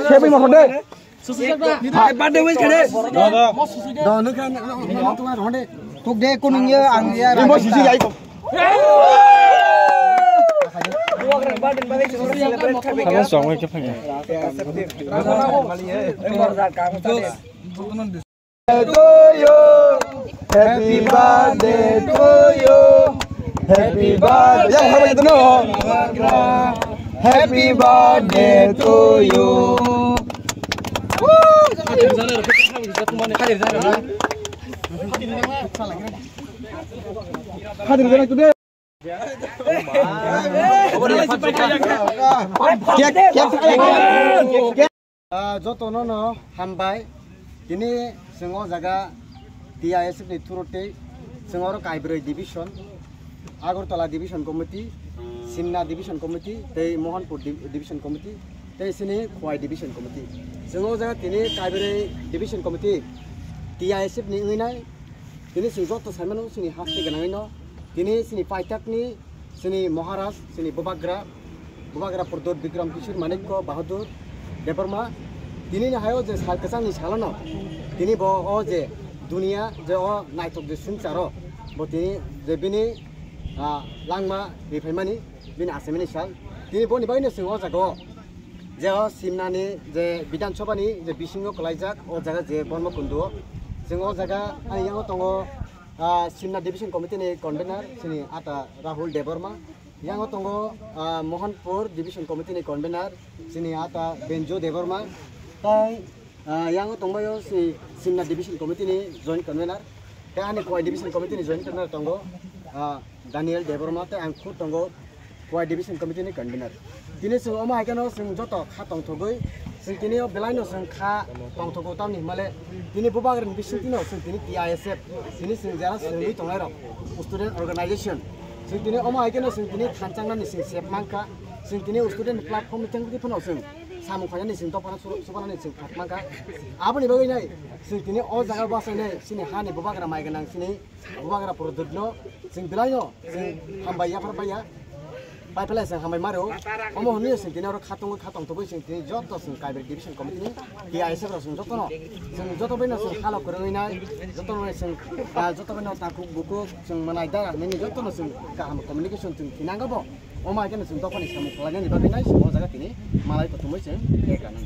Siapa yang mau deh? Bade wes kene. Do nu kan tu kan honde. Tuk de kunungnya ang dia. Mau sisi ai kok. Langsung aja pengen. To you, happy birthday to you, happy birthday. Yang apa itu no? Happy birthday to you. Hadir sana tu deh. Joto no hambai ini semua jaga TISF ni turute semua Kaibroi division, Agartala division committee, Simna division committee, tei Mohanpur division committee, tei sini Khwai division committee. Semua jaga ini Kaibroi division committee TISF ni inai ini joto samano sini hasti ganangino. Kini sini Paitak ni sini Maharaj sini Bubagra Purdot Bikram Kishore Manikko Bahadur Deparma kini ni hayo je sal kesang ni salano kini bo o je dunia je o naitok je sungcaro bo kini je bini langma bifaimani bini asemini sal kini bo ni bagini singo jago je o simna ni je bidan soba ni je bisingo kolaijak o jaga je bonmo kundu singo jaga ani yang tongo Simna Division Committee ni convener sini ata Rahul Deborma yang tongo Mohanpur Division Committee ni convener sini ata Benjo Deborma tai yang tongo yo si Simna Division Committee ni joint convener tai ani Khwai Division Committee ni joint convener tongo Daniel Deborma tai angku tongo Khwai Division Committee ni convener kini sing oma haikano sing joto khatong thogoi sing kini o belaino sing kha tong thogo tamni male kini Bubagar ni bisintino sing kini TISF sini sing jara sing tongairo student organization sing kini oma haikano sing kini thancangna ni sing sep mangka sing kini student platform mitang di phono sing samu khanya ni sing to pana subana ni sing phat mangka aboni bagai nai sing kini o jaga basai nai sini hani Bubagar mai ganang sini Bubagar Purdutno sing belaino sing hambaya pharbaya Pai pala sang hamai maro omo honi sing kini oro khatong to sing kini joto sing Kaibroi division committee ni TISF ro sing joto no sing joto beno sing halo koroi nai joto no sing joto beno taku buku sing manai da ni joto no sing kaham communication sing kinanga bo oma kene sing to pani samu khalanya ni bagai nai sing jaga kini malai ko tumoi sing ke kanan